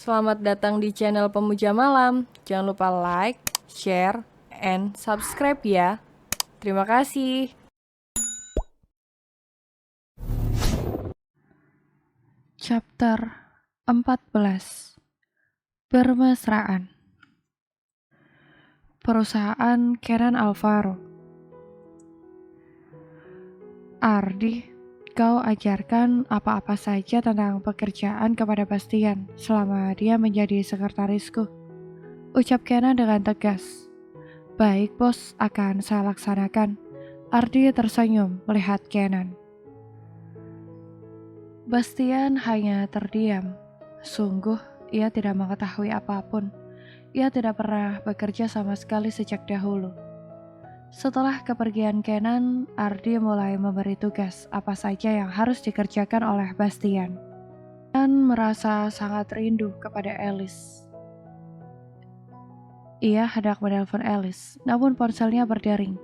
Selamat datang di channel Pemuja Malam. Jangan lupa like, share, and subscribe ya. Terima kasih. Chapter 14. Bermesraan. Perusahaan Kenan Alvaro. Ardi, kau ajarkan apa-apa saja tentang pekerjaan kepada Bastian selama dia menjadi sekretarisku, ucap Kenan dengan tegas. Baik bos, akan saya laksanakan. Ardi tersenyum melihat Kenan. Bastian hanya terdiam. Sungguh, ia tidak mengetahui apapun. Ia tidak pernah bekerja sama sekali sejak dahulu. Setelah kepergian Kenan, Ardi mulai memberi tugas apa saja yang harus dikerjakan oleh Bastian. Dan merasa sangat rindu kepada Alice. Ia hendak menelpon Alice, namun ponselnya berdering.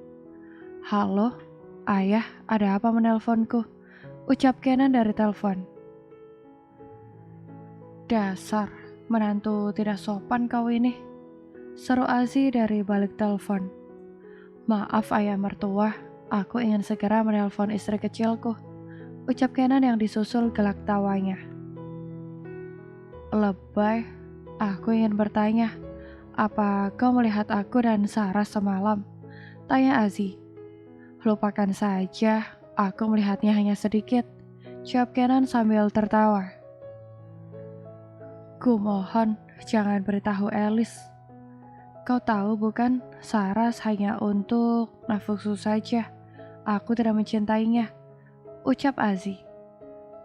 Halo, ayah, ada apa menelponku? Ucap Kenan dari telepon. Dasar, menantu tidak sopan kau ini, seru Aziz dari balik telepon. Maaf ayah mertua, aku ingin segera menelpon istri kecilku, ucap Kenan yang disusul gelak tawanya. Lebay, aku ingin bertanya, apa kau melihat aku dan Sarah semalam? Tanya Aziz. Lupakan saja, aku melihatnya hanya sedikit, jawab Kenan sambil tertawa. Kumohon, jangan beritahu Alice. Kau tahu bukan, Saras hanya untuk nafsu saja. Aku tidak mencintainya, ucap Aziz.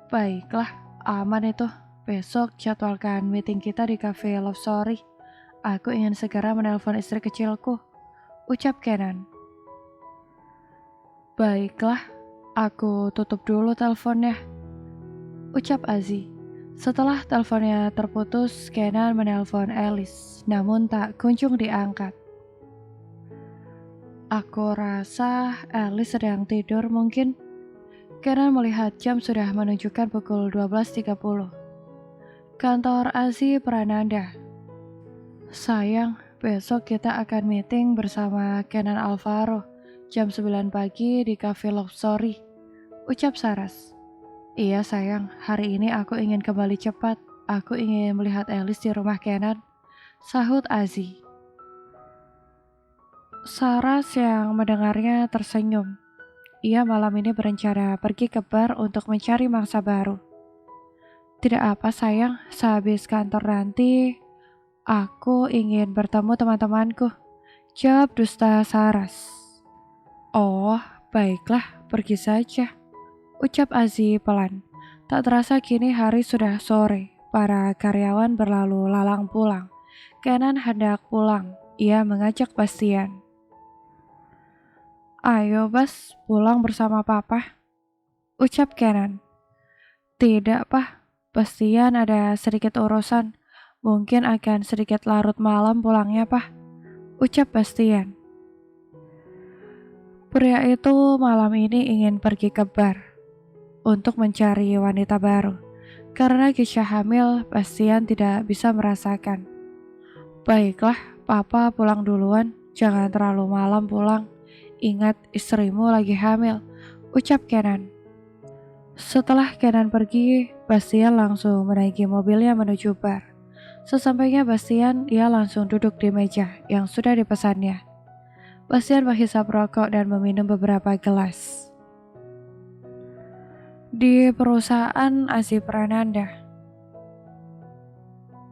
Baiklah, aman itu. Besok jadwalkan meeting kita di cafe Love Story. Aku ingin segera menelpon istri kecilku, ucap Kenan. Baiklah, aku tutup dulu teleponnya, ucap Aziz. Setelah teleponnya terputus, Kenan menelpon Alice, namun tak kunjung diangkat. Aku rasa Alice sedang tidur mungkin. Kenan melihat jam sudah menunjukkan pukul 12.30. Kantor Aziz Prananda. Sayang, besok kita akan meeting bersama Kenan Alvaro jam 9 pagi di Cafe Love Story, ucap Saras. Iya sayang, hari ini aku ingin kembali cepat. Aku ingin melihat Alice di rumah Kenan, sahut Aziz. Saras yang mendengarnya tersenyum. Ia malam ini berencana pergi ke bar untuk mencari mangsa baru. Tidak apa sayang, sehabis kantor nanti aku ingin bertemu teman-temanku, jawab dusta Saras. Oh, baiklah, pergi saja, ucap Aziz pelan. Tak terasa kini hari sudah sore. Para karyawan berlalu lalang pulang. Kenan hendak pulang. Ia mengajak Bastian. Ayo Bas, pulang bersama papa, ucap Kenan. Tidak Pak, Bastian ada sedikit urusan. Mungkin akan sedikit larut malam pulangnya Pak, ucap Bastian. Pria itu malam ini ingin pergi ke bar untuk mencari wanita baru. Karena Gisha hamil, Bastian tidak bisa merasakan. Baiklah, papa pulang duluan, jangan terlalu malam pulang. Ingat istrimu lagi hamil, ucap Kenan. Setelah Kenan pergi, Bastian langsung menaiki mobilnya menuju bar. Sesampainya Bastian, ia langsung duduk di meja yang sudah dipesannya. Bastian menghisap rokok dan meminum beberapa gelas. Di perusahaan Aziz Prananda.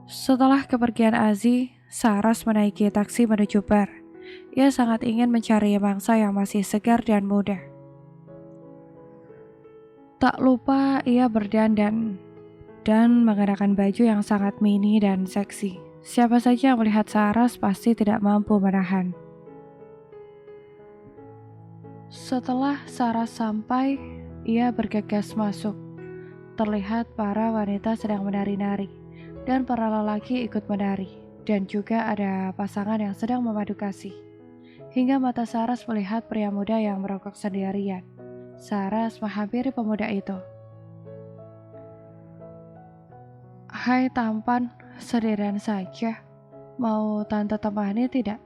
Setelah kepergian Aziz, Saras menaiki taksi menuju bar. Ia sangat ingin mencari mangsa yang masih segar dan muda. Tak lupa ia berdandan dan mengenakan baju yang sangat mini dan seksi. Siapa saja yang melihat Saras pasti tidak mampu menahan. Setelah Saras sampai, ia bergegas masuk. Terlihat para wanita sedang menari-nari, dan para lelaki ikut menari, dan juga ada pasangan yang sedang memadu kasih. Hingga mata Saras melihat pria muda yang merokok sendirian. Saras menghampiri pemuda itu. Hai tampan, Sendirian saja. Mau tante temani tidak?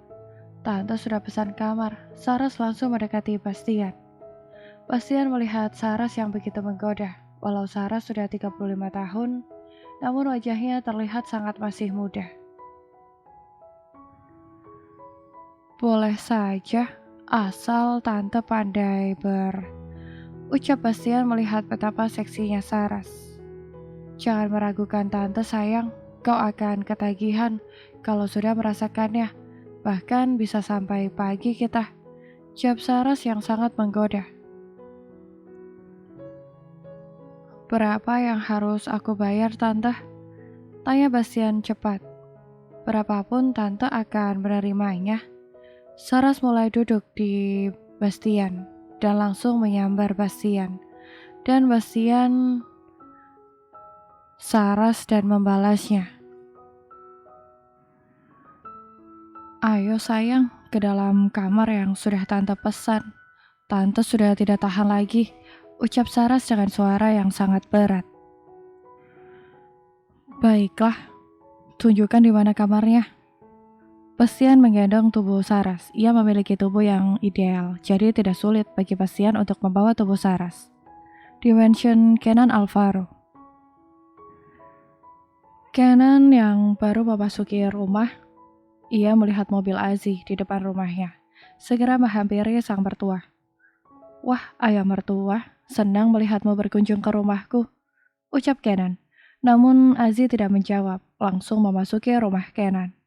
Tante sudah pesan kamar. Saras langsung mendekati Bastian. Bastian melihat Saras yang begitu menggoda. Walau Saras sudah 35 tahun, namun wajahnya terlihat sangat masih muda. Boleh saja, asal tante pandai ucap Bastian melihat betapa seksinya Saras. Jangan meragukan tante sayang, kau akan ketagihan kalau sudah merasakannya. Bahkan bisa sampai pagi kita. Jawab Saras yang sangat menggoda. Berapa yang harus aku bayar tante? Tanya Bastian cepat. Berapapun tante akan menerimanya. Saras mulai duduk di Bastian dan langsung menyambar Bastian. Dan Bastian Saras dan membalasnya. Ayo sayang, ke dalam kamar yang sudah tante pesan. Tante sudah tidak tahan lagi, ucap Saras dengan suara yang sangat berat. Baiklah, tunjukkan di mana kamarnya. Bastian menggendong tubuh Saras. Ia memiliki tubuh yang ideal, jadi tidak sulit bagi Bastian untuk membawa tubuh Saras. Dimension Kenan Alvaro. Kenan yang baru memasuki rumah, ia melihat mobil Aziz di depan rumahnya. Segera menghampiri sang mertua. Wah, ayah mertua, senang melihatmu berkunjung ke rumahku, ucap Kenan. Namun Aziz tidak menjawab, langsung memasuki rumah Kenan.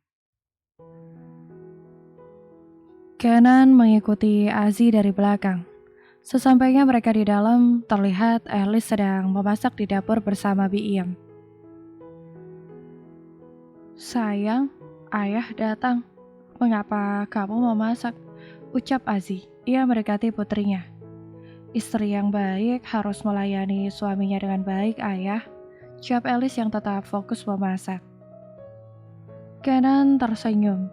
Kenan mengikuti Aziz dari belakang. Sesampainya mereka di dalam, terlihat Elis sedang memasak di dapur bersama Biiem. Sayang, ayah datang. Mengapa kamu memasak? Ucap Aziz. Ia mendekati putrinya. Istri yang baik harus melayani suaminya dengan baik, ayah. Jawab Elis yang tetap fokus memasak. Kenan tersenyum.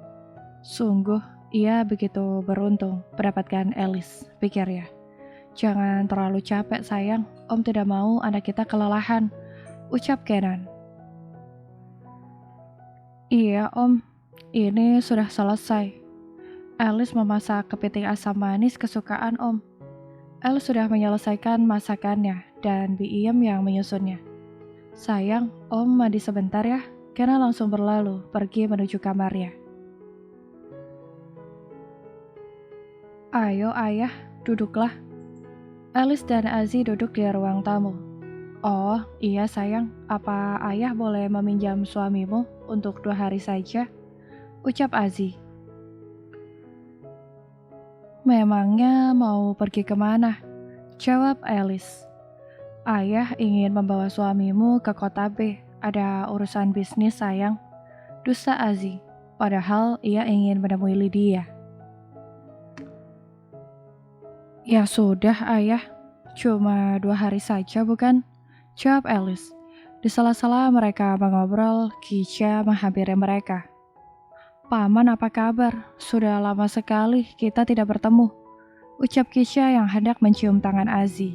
Sungguh, ia begitu beruntung mendapatkan Elis, pikirnya. Jangan terlalu capek sayang, Om tidak mau anak kita kelelahan, ucap Kenan. Iya Om, ini sudah selesai. Elis memasak kepiting asam manis kesukaan Om. Elis sudah menyelesaikan masakannya dan Biiem yang menyusunnya. Sayang, Om mandi sebentar ya. Kenan langsung berlalu pergi menuju kamarnya. Ayo ayah, duduklah. Elis dan Aziz duduk di ruang tamu. Oh iya sayang, apa ayah boleh meminjam suamimu untuk 2 hari saja? Ucap Aziz. Memangnya mau pergi kemana? Jawab Elis. Ayah ingin membawa suamimu ke kota B, ada urusan bisnis sayang. Dusta Aziz, padahal ia ingin menemui Lydia. Ya sudah ayah, cuma 2 hari saja bukan? Jawab Elis. Di sela-sela mereka mengobrol, Kisha menghampiri mereka. Paman apa kabar? Sudah lama sekali kita tidak bertemu. Ucap Kisha yang hendak mencium tangan Aziz.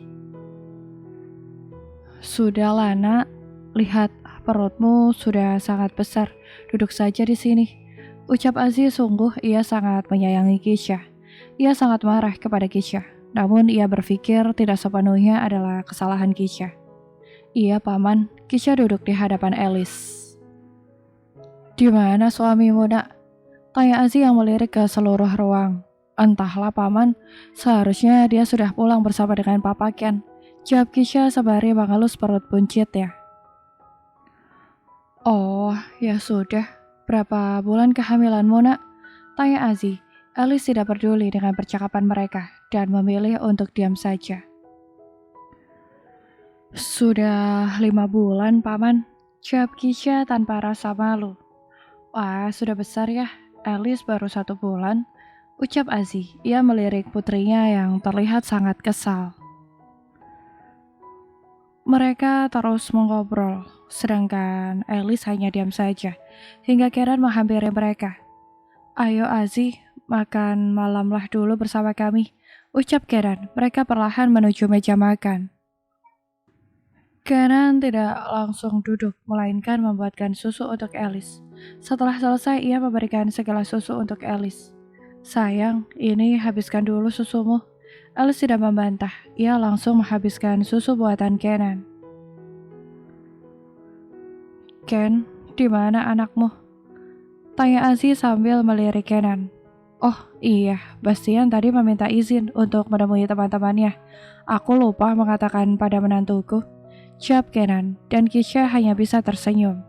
Sudahlah nak, lihat perutmu sudah sangat besar. Duduk saja di sini. Ucap Aziz sungguh ia sangat menyayangi Kisha. Ia sangat marah kepada Kisha. Namun ia berpikir tidak sepenuhnya adalah kesalahan Kisha. Iya paman, Kisha duduk di hadapan Elis. Di mana suamimu nak? Tanya Aziz yang melirik ke seluruh ruang. Entahlah paman, seharusnya dia sudah pulang bersama dengan Papa Ken. Jawab Kisha sembari mengelus perut buncitnya. Oh, ya sudah. Berapa bulan kehamilanmu nak? Tanya Aziz. Elis tidak peduli dengan percakapan mereka dan memilih untuk diam saja. Sudah 5 bulan, Paman. Jawab Kisha tanpa rasa malu. Wah, sudah besar ya. Elis baru 1 bulan. Ucap Aziz. Ia melirik putrinya yang terlihat sangat kesal. Mereka terus mengobrol, sedangkan Elis hanya diam saja, hingga Kenan menghampiri mereka. Ayo Aziz, makan malamlah dulu bersama kami. Ucap Kenan. Mereka perlahan menuju meja makan. Kenan tidak langsung duduk, melainkan membuatkan susu untuk Alice. Setelah selesai, ia memberikan segelas susu untuk Alice. Sayang, ini habiskan dulu susumu. Alice tidak membantah, ia langsung menghabiskan susu buatan Kenan. Ken, di mana anakmu? Tanya Aziz sambil melirik Kenan. Oh iya, Bastian tadi meminta izin untuk menemui teman-temannya. Aku lupa mengatakan pada menantuku. Jawab Kenan, dan Kisha hanya bisa tersenyum.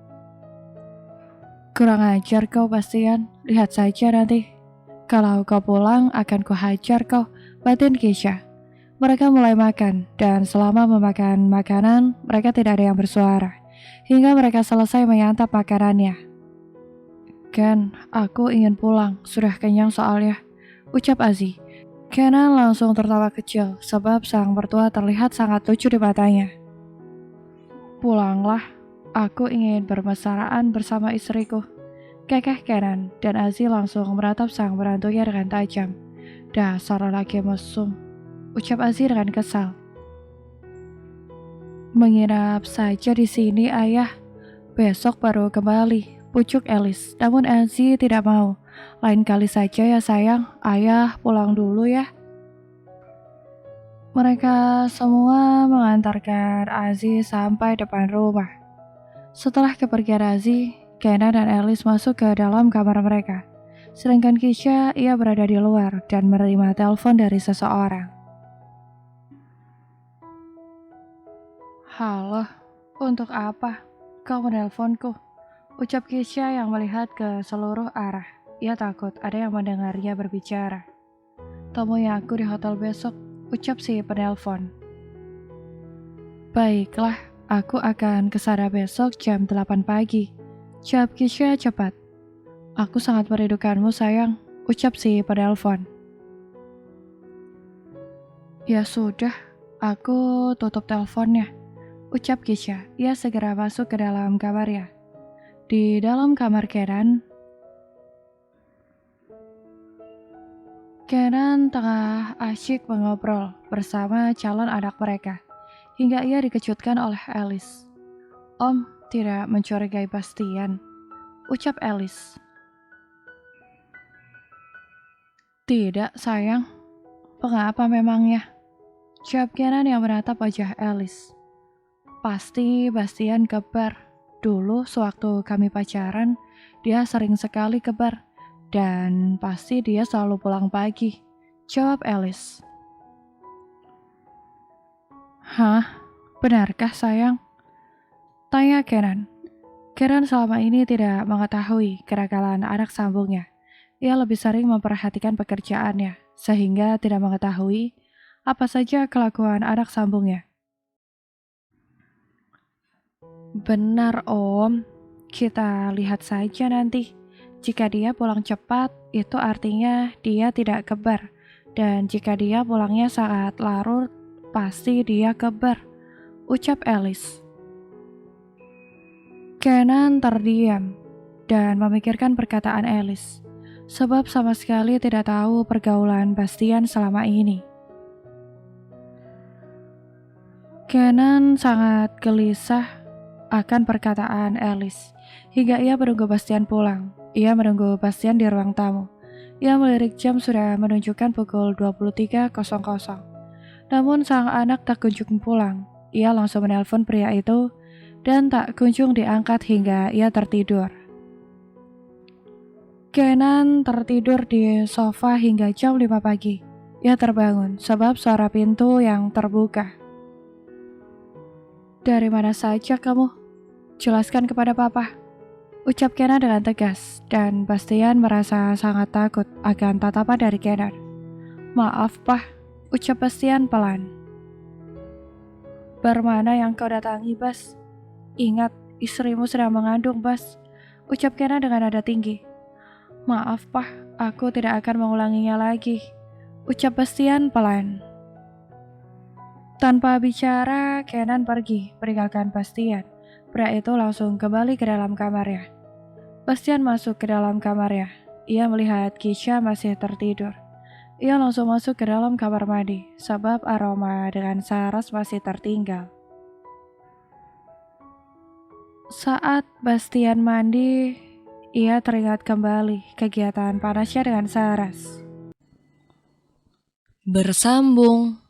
Kurang ajar kau, Bastian. Lihat saja nanti. Kalau kau pulang, akan kuhajar kau, batin Kisha. Mereka mulai makan, dan selama memakan makanan, mereka tidak ada yang bersuara. Hingga mereka selesai menyantap makanannya. Ken, aku ingin pulang, sudah kenyang soalnya, ucap Aziz. Kenan langsung tertawa kecil, sebab sang mertua terlihat sangat lucu di matanya. Pulanglah, aku ingin bermesraan bersama istriku. Kekeh Kenan, dan Aziz langsung meratap sang menantunya dengan tajam. Dasar lelaki mesum, ucap Aziz dengan kesal. Menginap saja di sini, ayah. Besok baru kembali, pucuk Alice. Namun Aziz tidak mau. Lain kali saja ya sayang, ayah pulang dulu ya. Mereka semua mengantarkan Aziz sampai depan rumah. Setelah kepergian Aziz, Kenan dan Alice masuk ke dalam kamar mereka. Sedangkan Kisha, ia berada di luar dan menerima telepon dari seseorang. Halo, untuk apa? Kau menelponku? Ucap Kisha yang melihat ke seluruh arah. Ia takut ada yang mendengarnya berbicara. Temui aku di hotel besok, ucap si penelpon. Baiklah, aku akan ke sana besok jam 8 pagi. Jawab Kisha cepat. Aku sangat merindukanmu sayang, ucap si penelpon. Ya sudah, aku tutup teleponnya, ucap Kisha. Ia segera masuk ke dalam kamarnya. Di dalam kamar Kenan tengah asyik mengobrol bersama calon anak mereka, hingga ia dikejutkan oleh Alice. Om tidak mencurigai Bastian, ucap Alice. Tidak sayang, mengapa memangnya? Jawab Kenan yang menatap wajah Alice. Pasti Bastian kebar. Dulu sewaktu kami pacaran, dia sering sekali kebar. Dan pasti dia selalu pulang pagi, jawab Alice. Hah? Benarkah sayang? Tanya Kenan. Kenan selama ini tidak mengetahui kenakalan anak sambungnya. Ia lebih sering memperhatikan pekerjaannya, sehingga tidak mengetahui apa saja kelakuan anak sambungnya. Benar Om, kita lihat saja nanti. Jika dia pulang cepat, itu artinya dia tidak kebar. Dan jika dia pulangnya sangat larut, pasti dia kebar, ucap Alice. Kenan terdiam dan memikirkan perkataan Alice, sebab sama sekali tidak tahu pergaulan Bastian selama ini. Kenan sangat gelisah akan perkataan Alice, hingga ia menunggu Bastian pulang. Ia menunggu Bastian di ruang tamu. Ia melirik jam sudah menunjukkan pukul 23.00. Namun sang anak tak kunjung pulang. Ia langsung menelpon pria itu dan tak kunjung diangkat hingga ia tertidur. Kenan tertidur di sofa hingga jam 5 pagi. Ia terbangun sebab suara pintu yang terbuka. Dari mana saja kamu? Jelaskan kepada papa, ucap Kenan dengan tegas, dan Bastian merasa sangat takut akan tatapan dari Kenan. Maaf, Pah, ucap Bastian pelan. Bermana yang kau datangi, Bas? Ingat, istrimu sedang mengandung, Bas, ucap Kenan dengan nada tinggi. Maaf, Pah, aku tidak akan mengulanginya lagi, ucap Bastian pelan. Tanpa bicara, Kenan pergi, meninggalkan Bastian. Pria itu langsung kembali ke dalam kamarnya. Bastian masuk ke dalam kamarnya. Ia melihat Kisha masih tertidur. Ia langsung masuk ke dalam kamar mandi, sebab aroma dengan Saras masih tertinggal. Saat Bastian mandi, ia teringat kembali kegiatan panasnya dengan Saras. Bersambung.